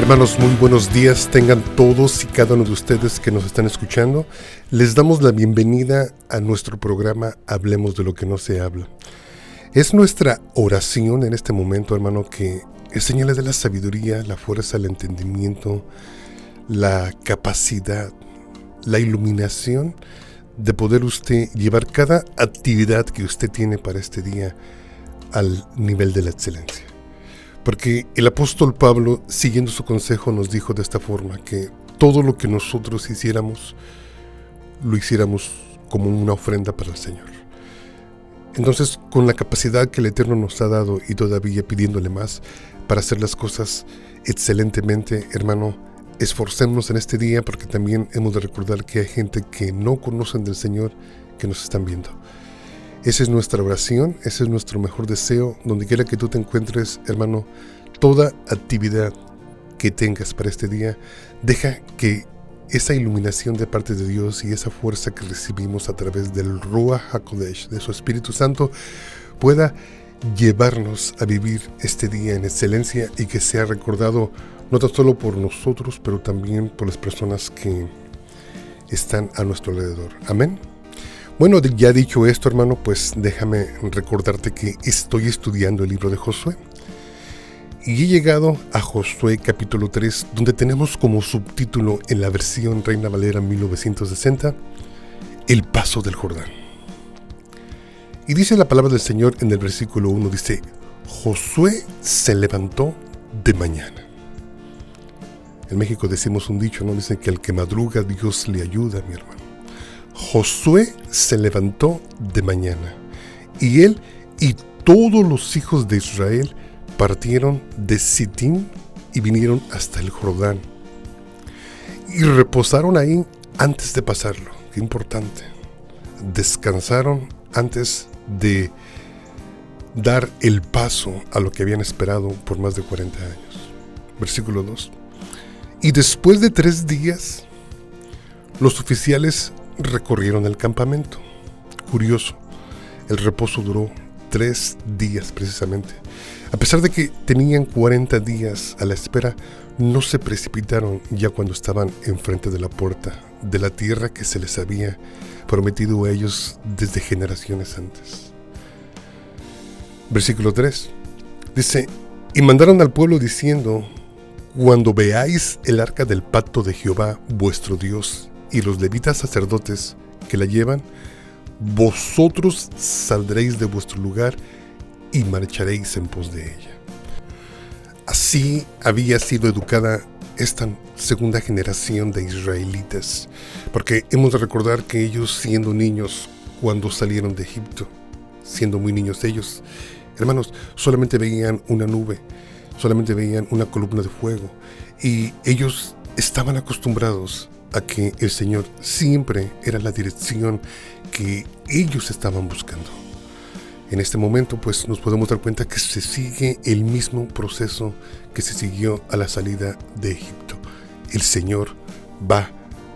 Hermanos, muy buenos días tengan todos y cada uno de ustedes que nos están escuchando. Les damos la bienvenida a nuestro programa Hablemos de lo que no se habla. Es nuestra oración en este momento, hermano, que el Señor le dé la sabiduría, la fuerza, el entendimiento, la capacidad, la iluminación de poder usted llevar cada actividad que usted tiene para este día al nivel de la excelencia. Porque el apóstol Pablo, siguiendo su consejo, nos dijo de esta forma, que todo lo que nosotros hiciéramos, lo hiciéramos como una ofrenda para el Señor. Entonces, con la capacidad que el Eterno nos ha dado y todavía pidiéndole más para hacer las cosas excelentemente, hermano, esforcémonos en este día, porque también hemos de recordar que hay gente que no conocen del Señor que nos están viendo. Esa es nuestra oración, ese es nuestro mejor deseo. Donde quiera que tú te encuentres, hermano, toda actividad que tengas para este día, deja que esa iluminación de parte de Dios y esa fuerza que recibimos a través del Ruach HaKodesh, de su Espíritu Santo, pueda llevarnos a vivir este día en excelencia y que sea recordado no tan solo por nosotros, pero también por las personas que están a nuestro alrededor. Amén. Bueno, ya dicho esto, hermano, pues déjame recordarte que estoy estudiando el libro de Josué. Y he llegado a Josué capítulo 3, donde tenemos como subtítulo en la versión Reina Valera 1960, el paso del Jordán. Y dice la palabra del Señor en el versículo 1, dice, Josué se levantó de mañana. En México decimos un dicho, ¿no? Dicen que al que madruga Dios le ayuda, mi hermano. Josué se levantó de mañana, y él y todos los hijos de Israel partieron de Sitín y vinieron hasta el Jordán, y reposaron ahí antes de pasarlo. Qué importante. Descansaron antes de dar el paso a lo que habían esperado por más de 40 años. Versículo 2. Y después de 3 días, los oficiales recorrieron el campamento. Curioso, el reposo duró 3 días precisamente. A pesar de que tenían 40 días a la espera, no se precipitaron ya cuando estaban enfrente de la puerta de la tierra que se les había prometido a ellos desde generaciones antes. Versículo 3 dice, y mandaron al pueblo diciendo, cuando veáis el arca del pacto de Jehová vuestro Dios y los levitas sacerdotes que la llevan, vosotros saldréis de vuestro lugar y marcharéis en pos de ella. Así había sido educada esta segunda generación de israelitas, porque hemos de recordar que ellos, siendo niños cuando salieron de Egipto, siendo muy niños ellos, hermanos, solamente veían una nube, solamente veían una columna de fuego, y ellos estaban acostumbrados a que el Señor siempre era la dirección que ellos estaban buscando. En este momento, pues, nos podemos dar cuenta que se sigue el mismo proceso que se siguió a la salida de Egipto. El Señor va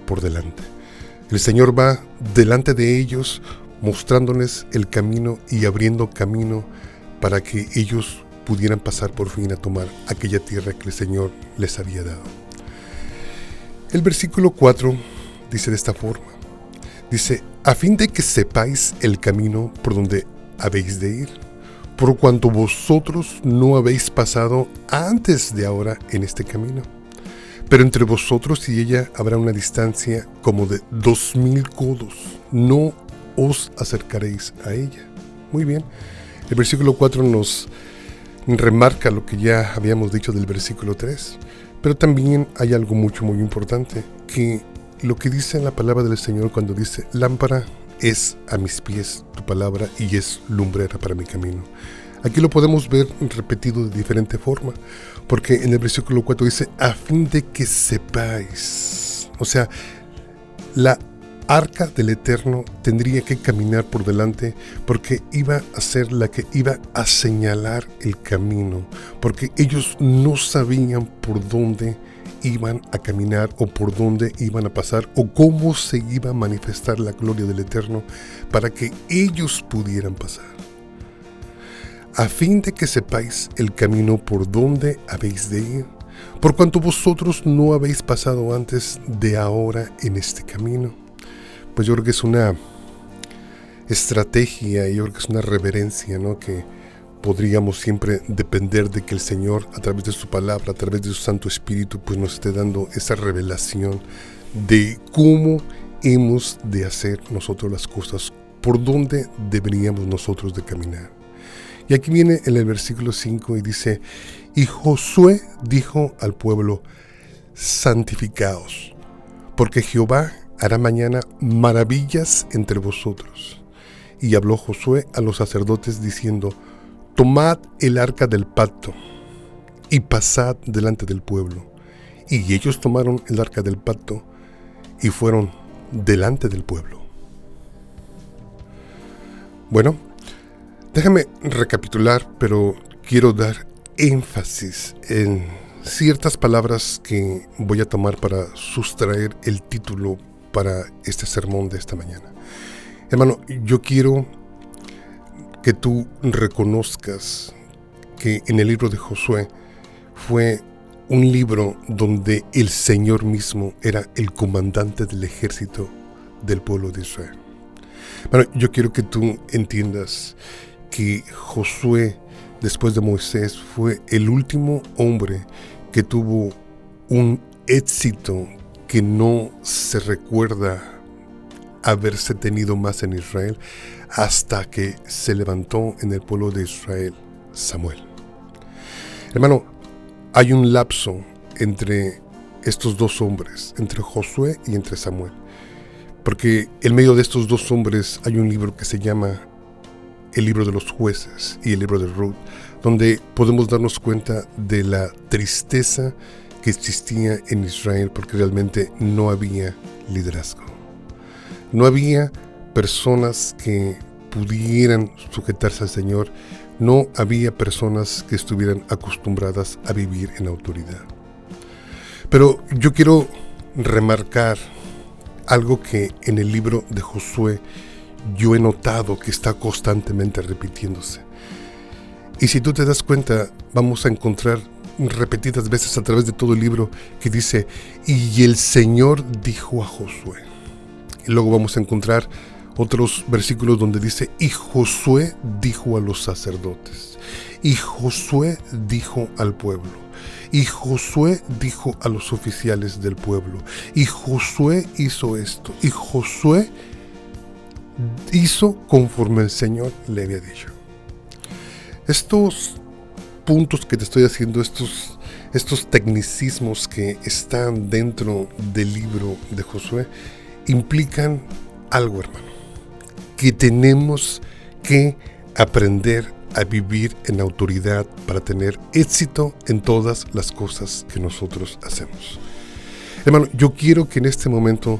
por delante. El Señor va delante de ellos, mostrándoles el camino y abriendo camino para que ellos pudieran pasar por fin a tomar aquella tierra que el Señor les había dado. El versículo 4 dice de esta forma, dice, a fin de que sepáis el camino por donde habéis de ir, por cuanto vosotros no habéis pasado antes de ahora en este camino. Pero entre vosotros y ella habrá una distancia como de 2000 codos, no os acercaréis a ella. Muy bien, el versículo 4 nos remarca lo que ya habíamos dicho del versículo 3. Pero también hay algo muy importante, que lo que dice en la palabra del Señor cuando dice, lámpara es a mis pies tu palabra y es lumbrera para mi camino. Aquí lo podemos ver repetido de diferente forma, porque en el versículo 4 dice, a fin de que sepáis. O sea, la arca del Eterno tendría que caminar por delante, porque iba a ser la que iba a señalar el camino, porque ellos no sabían por dónde iban a caminar o por dónde iban a pasar o cómo se iba a manifestar la gloria del Eterno para que ellos pudieran pasar. A fin de que sepáis el camino por donde habéis de ir, por cuanto vosotros no habéis pasado antes de ahora en este camino. Pues yo creo que es una estrategia, yo creo que es una reverencia, ¿no? Que podríamos siempre depender de que el Señor, a través de su palabra, a través de su Santo Espíritu, pues nos esté dando esa revelación de cómo hemos de hacer nosotros las cosas, por dónde deberíamos nosotros de caminar. Y aquí viene en el versículo 5 y dice: y Josué dijo al pueblo: santificaos, porque Jehová hará mañana maravillas entre vosotros. Y habló Josué a los sacerdotes diciendo: tomad el arca del pacto y pasad delante del pueblo. Y ellos tomaron el arca del pacto y fueron delante del pueblo. Bueno, déjame recapitular, pero quiero dar énfasis en ciertas palabras que voy a tomar para sustraer el título para este sermón de esta mañana. Hermano, yo quiero que tú reconozcas que en el libro de Josué fue un libro donde el Señor mismo era el comandante del ejército del pueblo de Israel. Bueno, yo quiero que tú entiendas que Josué, después de Moisés, fue el último hombre que tuvo un éxito que no se recuerda haberse tenido más en Israel hasta que se levantó en el pueblo de Israel Samuel. Hermano, hay un lapso entre estos dos hombres, entre Josué y entre Samuel, porque en medio de estos dos hombres hay un libro que se llama el libro de los jueces y el libro de Ruth, donde podemos darnos cuenta de la tristeza que existía en Israel, porque realmente no había liderazgo. No había personas que pudieran sujetarse al Señor, no había personas que estuvieran acostumbradas a vivir en autoridad. Pero yo quiero remarcar algo que en el libro de Josué yo he notado que está constantemente repitiéndose. Y si tú te das cuenta, vamos a encontrar repetidas veces a través de todo el libro que dice: y el Señor dijo a Josué. Y luego vamos a encontrar otros versículos donde dice: y Josué dijo a los sacerdotes, y Josué dijo al pueblo, y Josué dijo a los oficiales del pueblo, y Josué hizo esto, y Josué hizo conforme el Señor le había dicho. Estos puntos que te estoy haciendo, estos tecnicismos que están dentro del libro de Josué, implican algo, hermano, que tenemos que aprender a vivir en autoridad para tener éxito en todas las cosas que nosotros hacemos. Hermano, yo quiero que en este momento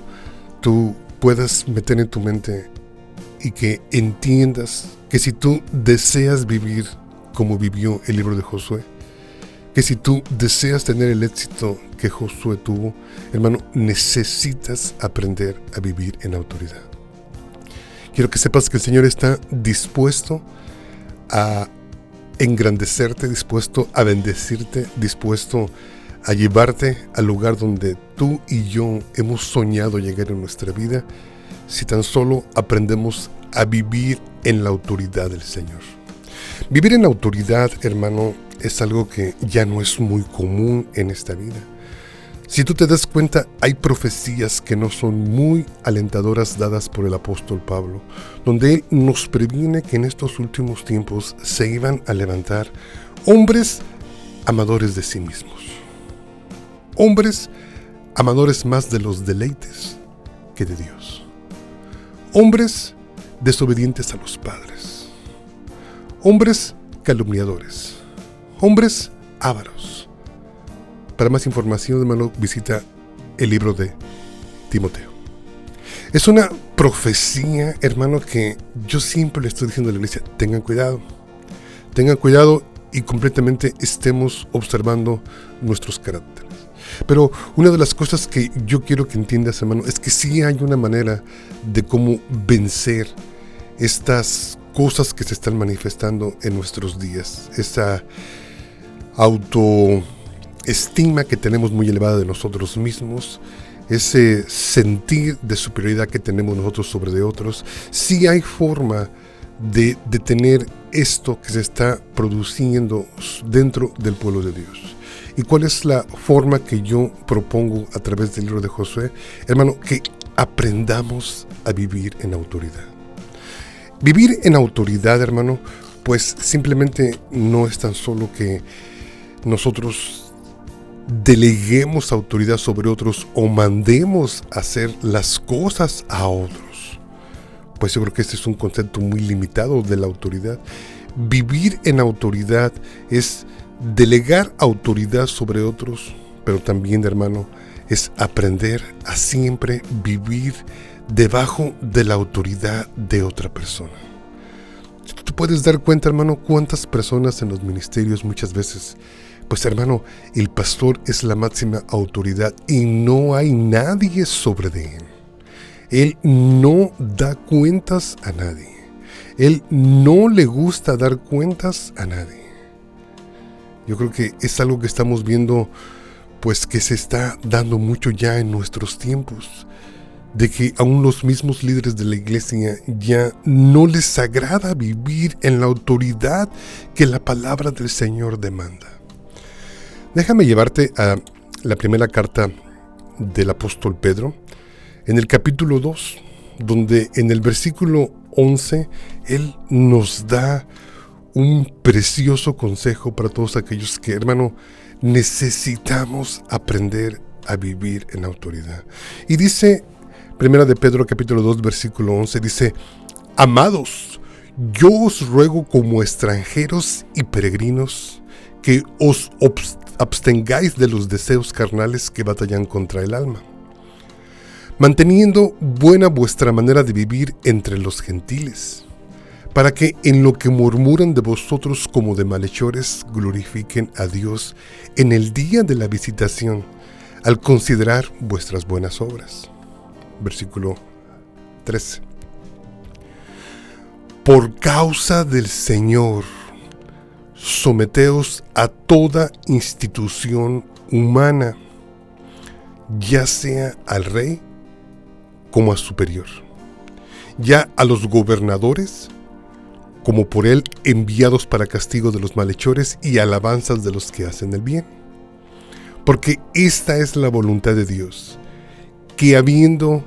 tú puedas meter en tu mente y que entiendas que si tú deseas vivir como vivió el libro de Josué, que si tú deseas tener el éxito que Josué tuvo, hermano, necesitas aprender a vivir en autoridad. Quiero que sepas que el Señor está dispuesto a engrandecerte, dispuesto a bendecirte, dispuesto a llevarte al lugar donde tú y yo hemos soñado llegar en nuestra vida, si tan solo aprendemos a vivir en la autoridad del Señor. Vivir en autoridad, hermano, es algo que ya no es muy común en esta vida. Si tú te das cuenta, hay profecías que no son muy alentadoras dadas por el apóstol Pablo, donde él nos previene que en estos últimos tiempos se iban a levantar hombres amadores de sí mismos. Hombres amadores más de los deleites que de Dios. Hombres desobedientes a los padres. Hombres calumniadores. Hombres ávaros. Para más información, hermano, visita el libro de Timoteo. Es una profecía, hermano, que yo siempre le estoy diciendo a la iglesia: tengan cuidado y completamente estemos observando nuestros caracteres. Pero una de las cosas que yo quiero que entiendas, hermano, es que sí hay una manera de cómo vencer estas cosas que se están manifestando en nuestros días. Esa estima que tenemos muy elevada de nosotros mismos, ese sentir de superioridad que tenemos nosotros sobre de otros, sí hay forma de detener esto que se está produciendo dentro del pueblo de Dios. ¿Y cuál es la forma que yo propongo a través del libro de Josué? Hermano, que aprendamos a vivir en autoridad. Vivir en autoridad, hermano, pues simplemente no es tan solo que nosotros deleguemos autoridad sobre otros o mandemos hacer las cosas a otros. Pues yo creo que este es un concepto muy limitado de la autoridad. Vivir en autoridad es delegar autoridad sobre otros, pero también, hermano, es aprender a siempre vivir debajo de la autoridad de otra persona. Tú puedes dar cuenta, hermano, cuántas personas en los ministerios muchas veces, pues hermano, el pastor es la máxima autoridad y no hay nadie sobre de él. Él no da cuentas a nadie. Él no le gusta dar cuentas a nadie. Yo creo que es algo que estamos viendo, pues que se está dando mucho ya en nuestros tiempos, de que aún los mismos líderes de la iglesia ya no les agrada vivir en la autoridad que la palabra del Señor demanda. Déjame llevarte a la primera carta del apóstol Pedro, en el capítulo 2, donde en el versículo 11, él nos da un precioso consejo para todos aquellos que, hermano, necesitamos aprender a vivir en autoridad. Y dice, primera de Pedro, capítulo 2, versículo 11, dice: amados, yo os ruego como extranjeros y peregrinos que os abstengáis de los deseos carnales que batallan contra el alma, manteniendo buena vuestra manera de vivir entre los gentiles, para que en lo que murmuran de vosotros como de malhechores glorifiquen a Dios en el día de la visitación, al considerar vuestras buenas obras. Versículo 13. Por causa del Señor, someteos a toda institución humana, ya sea al rey como a superior, ya a los gobernadores como por él enviados para castigo de los malhechores y alabanzas de los que hacen el bien. Porque esta es la voluntad de Dios, que habiendo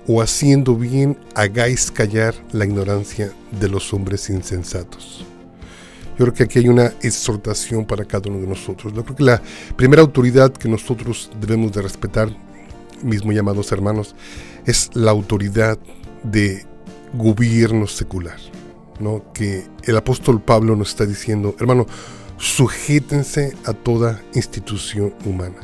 o haciendo bien hagáis callar la ignorancia de los hombres insensatos. Yo creo que aquí hay una exhortación para cada uno de nosotros. Yo creo que la primera autoridad que nosotros debemos de respetar, mismo llamados hermanos, es la autoridad de gobierno secular, ¿no? Que el apóstol Pablo nos está diciendo, hermano, sujétense a toda institución humana,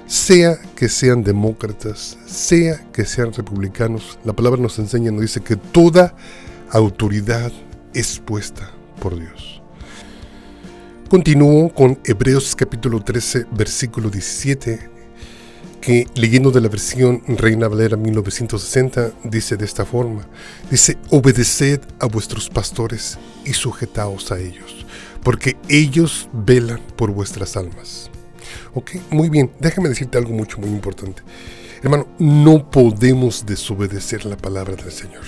sea que sean demócratas, sea que sean republicanos. La palabra nos enseña, nos dice que toda autoridad es puesta por Dios. Continúo con Hebreos capítulo 13, versículo 17, que leyendo de la versión Reina Valera 1960, dice de esta forma, dice: obedeced a vuestros pastores y sujetaos a ellos, porque ellos velan por vuestras almas. Ok, muy bien, déjame decirte algo muy importante. Hermano, no podemos desobedecer la palabra del Señor.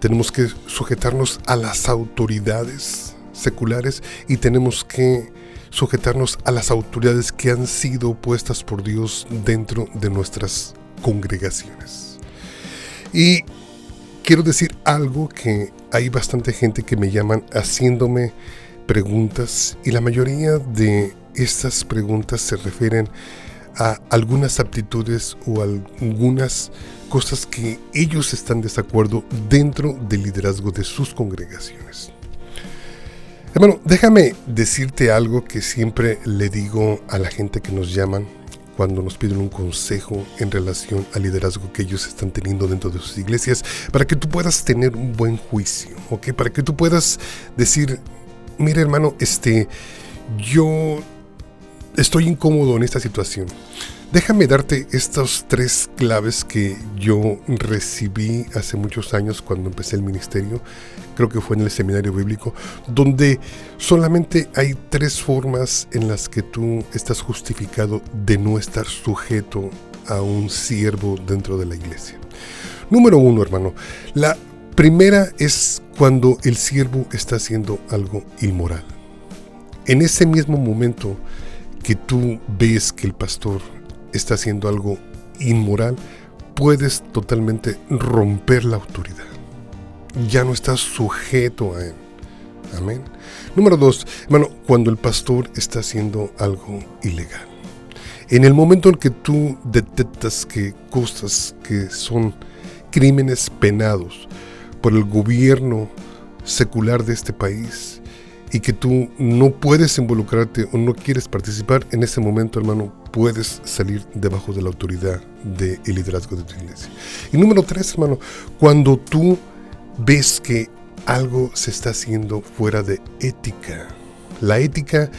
Tenemos que sujetarnos a las autoridades seculares y tenemos que sujetarnos a las autoridades que han sido puestas por Dios dentro de nuestras congregaciones. Y quiero decir algo, que hay bastante gente que me llaman haciéndome preguntas, y la mayoría de estas preguntas se refieren a algunas aptitudes o algunas cosas que ellos están de desacuerdo dentro del liderazgo de sus congregaciones. Hermano, déjame decirte algo que siempre le digo a la gente que nos llaman cuando nos piden un consejo en relación al liderazgo que ellos están teniendo dentro de sus iglesias, para que tú puedas tener un buen juicio, ¿ok? Para que tú puedas decir, mire hermano, yo estoy incómodo en esta situación. Déjame darte estas 3 claves que yo recibí hace muchos años cuando empecé el ministerio. Creo que fue en el seminario bíblico, donde solamente hay 3 formas en las que tú estás justificado de no estar sujeto a un siervo dentro de la iglesia. Número 1, hermano. La primera es cuando el siervo está haciendo algo inmoral. En ese mismo momento que tú ves que el pastor está haciendo algo inmoral, puedes totalmente romper la autoridad. Ya no estás sujeto a él. Amén. Número 2, hermano, cuando el pastor está haciendo algo ilegal. En el momento en que tú detectas que cosas que son crímenes penados por el gobierno secular de este país y que tú no puedes involucrarte o no quieres participar, en ese momento, hermano, puedes salir debajo de la autoridad del liderazgo de tu iglesia. Y número 3, hermano, cuando tú ves que algo se está haciendo fuera de ética. La ética,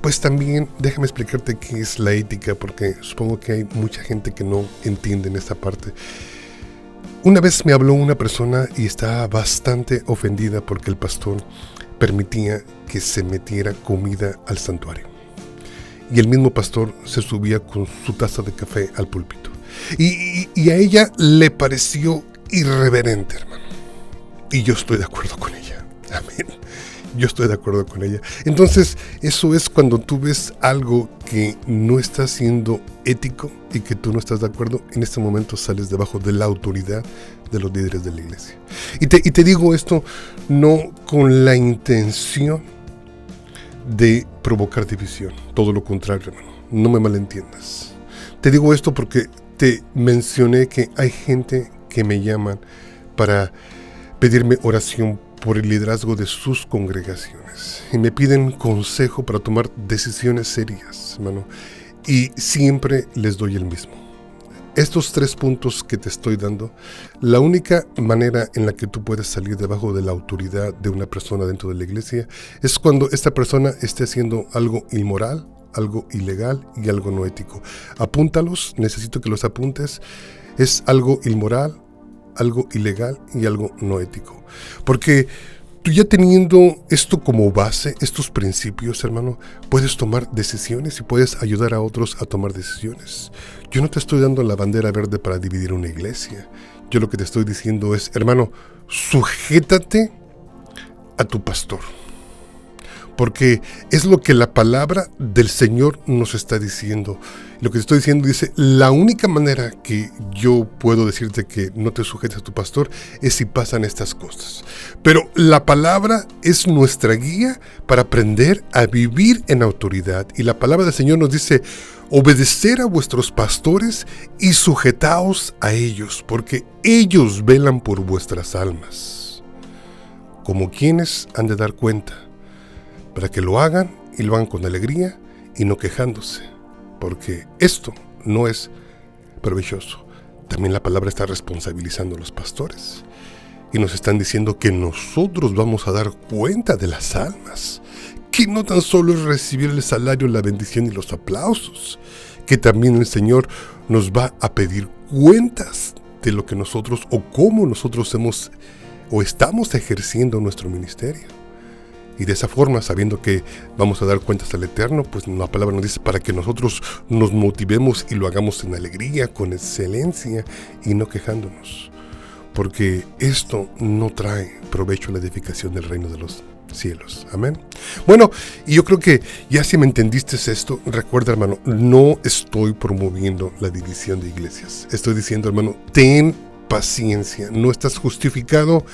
pues también, déjame explicarte qué es la ética, porque supongo que hay mucha gente que no entiende en esta parte. Una vez me habló una persona y estaba bastante ofendida porque el pastor permitía que se metiera comida al santuario. Y el mismo pastor se subía con su taza de café al púlpito. Y a ella le pareció irreverente, hermano. Y yo estoy de acuerdo con ella. Amén. Yo estoy de acuerdo con ella. Entonces, eso es cuando tú ves algo que no está siendo ético y que tú no estás de acuerdo. En este momento sales debajo de la autoridad de los líderes de la iglesia. Y te digo esto no con la intención de provocar división. Todo lo contrario, hermano. No me malentiendas. Te digo esto porque te mencioné que hay gente que me llaman para pedirme oración por el liderazgo de sus congregaciones y me piden consejo para tomar decisiones serias, hermano, y siempre les doy el mismo. Estos 3 puntos que te estoy dando, la única manera en la que tú puedes salir debajo de la autoridad de una persona dentro de la iglesia es cuando esta persona esté haciendo algo inmoral, algo ilegal y algo no ético. Apúntalos, necesito que los apuntes. Es algo inmoral, algo ilegal y algo no ético. Porque tú ya teniendo esto como base, estos principios, hermano, puedes tomar decisiones y puedes ayudar a otros a tomar decisiones. Yo no te estoy dando la bandera verde para dividir una iglesia. Yo lo que te estoy diciendo es, hermano, sujétate a tu pastor. Porque es lo que la palabra del Señor nos está diciendo. Lo que te estoy diciendo dice, la única manera que yo puedo decirte que no te sujetes a tu pastor es si pasan estas cosas. Pero la palabra es nuestra guía para aprender a vivir en autoridad. Y la palabra del Señor nos dice, obedecer a vuestros pastores y sujetaos a ellos, porque ellos velan por vuestras almas. Como quienes han de dar cuenta, para que lo hagan y lo hagan con alegría y no quejándose, porque esto no es provechoso. También la palabra está responsabilizando a los pastores y nos están diciendo que nosotros vamos a dar cuenta de las almas, que no tan solo es recibir el salario, la bendición y los aplausos, que también el Señor nos va a pedir cuentas de lo que nosotros o cómo nosotros hemos o estamos ejerciendo nuestro ministerio. Y de esa forma, sabiendo que vamos a dar cuentas al Eterno, pues la palabra nos dice para que nosotros nos motivemos y lo hagamos en alegría, con excelencia y no quejándonos. Porque esto no trae provecho a la edificación del reino de los cielos. Amén. Bueno, y yo creo que ya si me entendiste esto, recuerda, hermano, no estoy promoviendo la división de iglesias. Estoy diciendo, hermano, ten paciencia. No estás justificado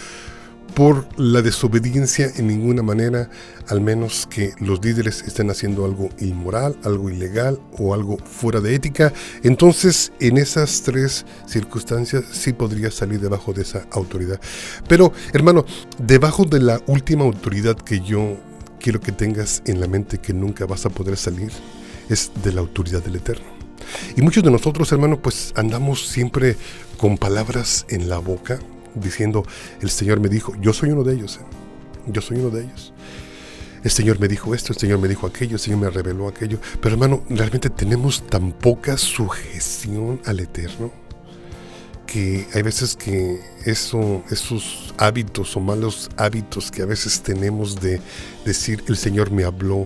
por la desobediencia en ninguna manera, al menos que los líderes estén haciendo algo inmoral, algo ilegal o algo fuera de ética. Entonces, en esas 3 circunstancias sí podrías salir debajo de esa autoridad. Pero, hermano, debajo de la última autoridad que yo quiero que tengas en la mente que nunca vas a poder salir, es de la autoridad del Eterno. Y muchos de nosotros, hermano, pues andamos siempre con palabras en la boca, diciendo, el Señor me dijo, yo soy uno de ellos, yo soy uno de ellos. el Señor me dijo esto, el Señor me dijo aquello, el Señor me reveló aquello. Pero hermano, realmente tenemos tan poca sujeción al Eterno que hay veces que esos hábitos o malos hábitos que a veces tenemos de decir el Señor me habló,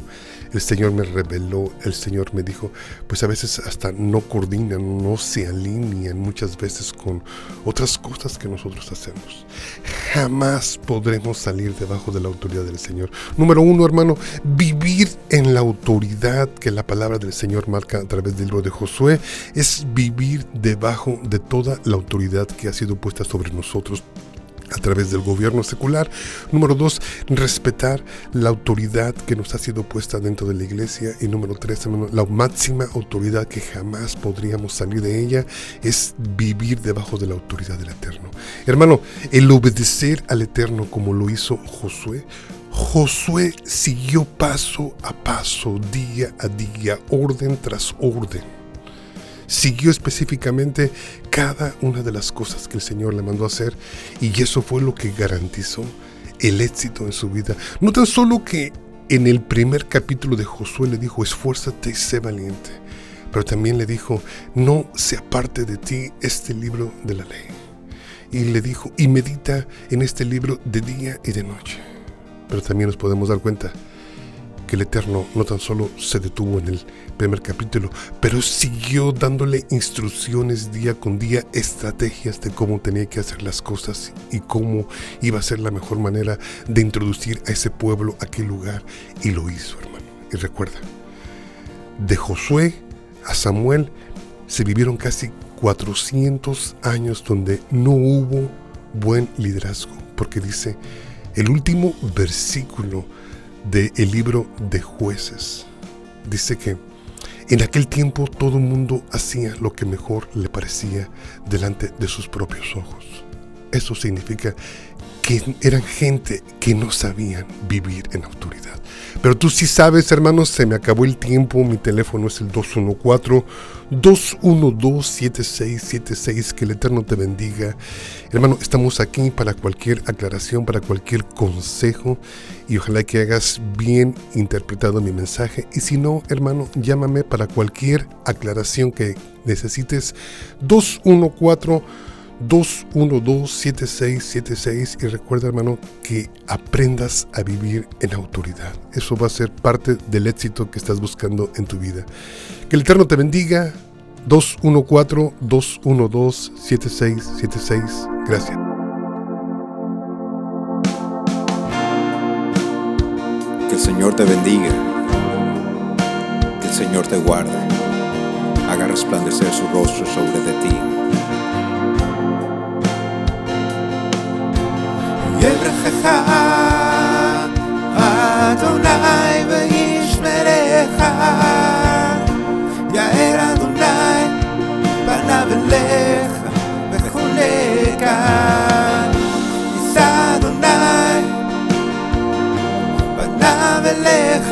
el Señor me reveló, el Señor me dijo, pues a veces hasta no coordinan, no se alinean muchas veces con otras cosas que nosotros hacemos. Jamás podremos salir debajo de la autoridad del Señor. Número uno, hermano, vivir en la autoridad que la palabra del Señor marca a través del libro de Josué es vivir debajo de toda la autoridad que ha sido puesta sobre nosotros a través del gobierno secular. Número 2, respetar la autoridad que nos ha sido puesta dentro de la iglesia. Y número 3, hermano, la máxima autoridad que jamás podríamos salir de ella es vivir debajo de la autoridad del Eterno. Hermano, el obedecer al Eterno como lo hizo Josué. Josué siguió paso a paso, día a día, orden tras orden. Siguió específicamente cada una de las cosas que el Señor le mandó a hacer, y eso fue lo que garantizó el éxito en su vida. No tan solo que en el primer capítulo de Josué le dijo, esfuérzate y sé valiente, pero también le dijo, no se aparte de ti este libro de la ley. Y le dijo, y medita en este libro de día y de noche. Pero también nos podemos dar cuenta que el Eterno no tan solo se detuvo en el primer capítulo, pero siguió dándole instrucciones día con día, estrategias de cómo tenía que hacer las cosas y cómo iba a ser la mejor manera de introducir a ese pueblo a aquel lugar, y lo hizo, hermano. Y recuerda, de Josué a Samuel se vivieron casi 400 años donde no hubo buen liderazgo, porque dice el último versículo del libro de Jueces, dice que en aquel tiempo todo el mundo hacía lo que mejor le parecía delante de sus propios ojos. Eso significa que eran gente que no sabían vivir en autoridad. Pero tú sí sabes, hermanos, se me acabó el tiempo. Mi teléfono es el 214-212-7676. Que el Eterno te bendiga. Hermano, estamos aquí para cualquier aclaración, para cualquier consejo, y ojalá que hagas bien interpretado mi mensaje. Y si no, hermano, llámame para cualquier aclaración que necesites. 212-7676. Y recuerda, hermano, que aprendas a vivir en autoridad. Eso va a ser parte del éxito que estás buscando en tu vida. Que el Eterno te bendiga. 214-212-7676. Gracias. Que el Señor te bendiga. Que el Señor te guarde. Haga resplandecer su rostro sobre de ti. יברכך אדוני וישמרך, יאר אדוני פניו אליך וחונקה, יישא אדוני פניו אליך